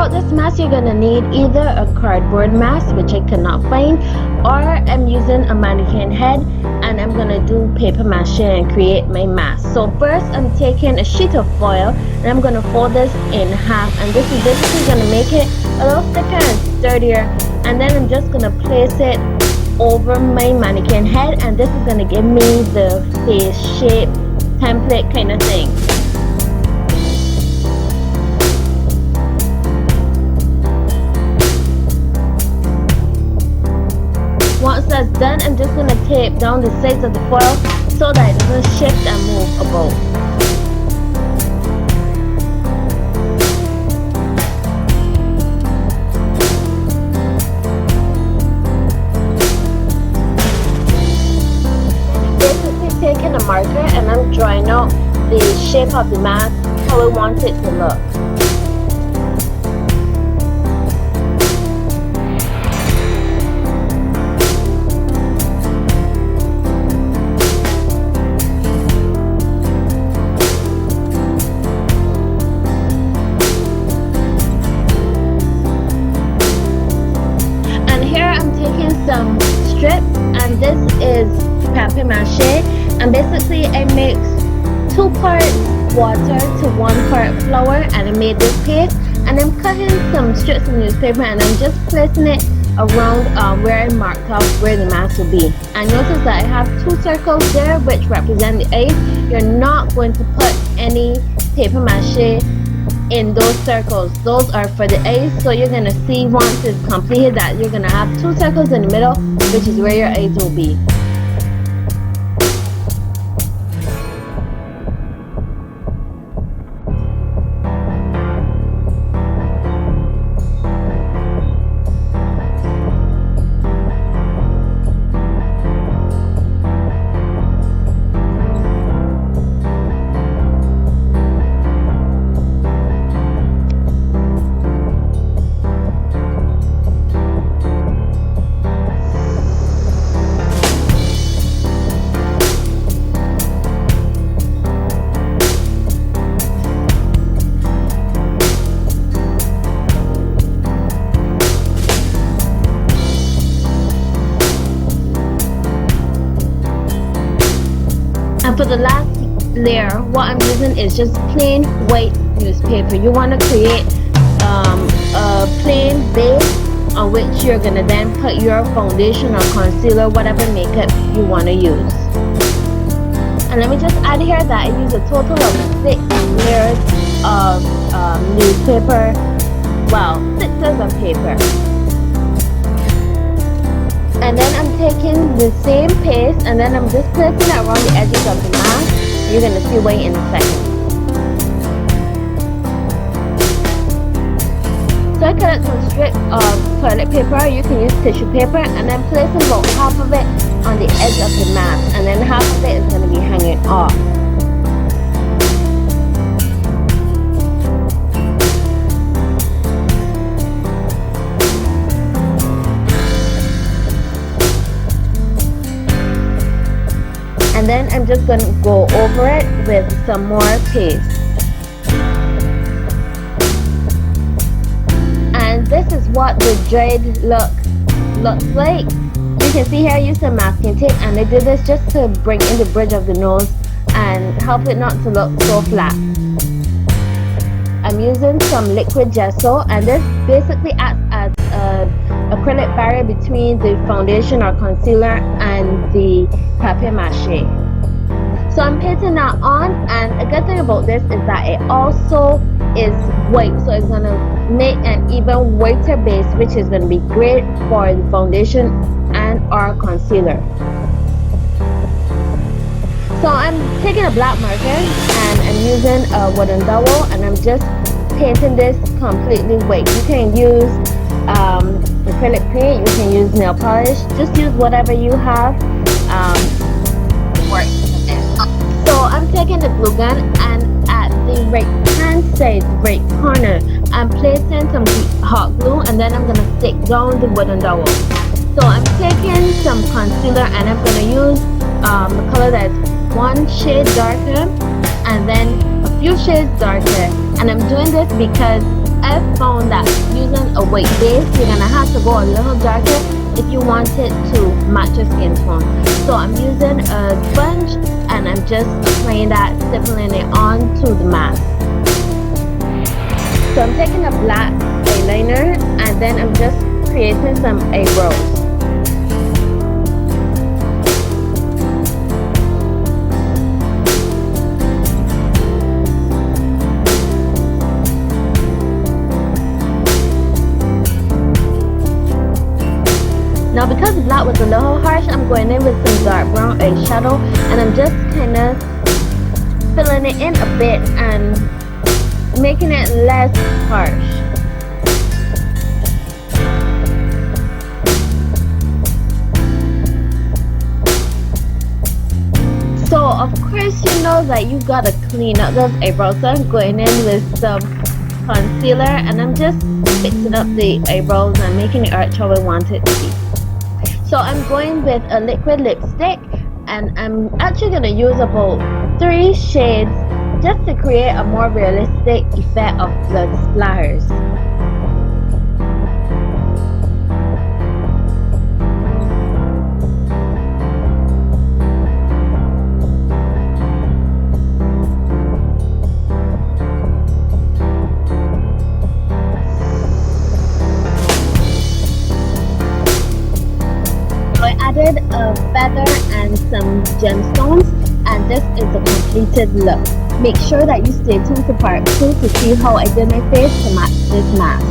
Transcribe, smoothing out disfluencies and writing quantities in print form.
throughout this mask, you're gonna need either a cardboard mask, which I cannot find, or I'm using a mannequin head, and I'm gonna do paper mache and create my mask. So first, I'm taking a sheet of foil and I'm gonna fold this in half, and this is basically gonna make it a little thicker and sturdier. And then I'm just gonna place it over my mannequin head, and this is gonna give me the face shape template kind of thing. Once that's done, I'm just going to tape down the sides of the foil so that it doesn't shift and move about. Basically taking a marker and I'm drawing out the shape of the mask, how I want it to look. Some strips, and this is papier mache, and basically I mix 2 parts water to 1 part flour, and I made this paste, and I'm cutting some strips of newspaper and I'm just placing it around where I marked off where the mask will be. And notice that I have 2 circles there which represent the eyes. You're not going to put any paper mache in those circles. Those are for the eyes. So you're gonna see once it's completed that you're gonna have 2 circles in the middle, which is where your eyes will be. And for the last layer, what I'm using is just plain white newspaper. You want to create a plain base on which you're going to then put your foundation or concealer, whatever makeup you want to use. And let me just add here that I use a total of 6 layers of newspaper, well, 6 layers of paper. And then I'm taking the same paste and then I'm just placing it around the edges of the mask. You're going to see why in a second. So I cut some strips of toilet paper. You can use tissue paper, and then placing about half of it on the edge of the mask, and then half of it is going to be hanging off. And then I'm just going to go over it with some more paste. And this is what the dried look looks like. You can see here I used some masking tape, and I did this just to bring in the bridge of the nose and help it not to look so flat. I'm using some liquid gesso, and this basically acts as an acrylic barrier between the foundation or concealer and the papier mache. So I'm painting that on, and a good thing about this is that it also is white, so it's going to make an even whiter base, which is going to be great for the foundation and our concealer. So I'm taking a black marker and I'm using a wooden dowel, and I'm just painting this completely white. You can use acrylic paint, you can use nail polish, just use whatever you have. So I'm taking the glue gun, and at the right hand side, right corner, I'm placing some hot glue, and then I'm going to stick down the wooden dowel. So I'm taking some concealer, and I'm going to use a color that's 1 shade darker and then a few shades darker. And I'm doing this because I found that using a white base, you're gonna have to go a little darker if you want it to match your skin tone. So I'm using a sponge and I'm just applying that, stippling it onto the mask. So I'm taking a black eyeliner and then I'm just creating some eyebrows. Now because the black was a little harsh, I'm going in with some dark brown eyeshadow and I'm just kind of filling it in a bit and making it less harsh. So of course you know that you gotta clean up those eyebrows, so I'm going in with some concealer and I'm just fixing up the eyebrows and making the arch how I want it to be. So I'm going with a liquid lipstick and I'm actually going to use about 3 shades just to create a more realistic effect of blood splatters. Added a feather and some gemstones, and this is a completed look. Make sure that you stay tuned to part 2 to see how I did my face to match this mask.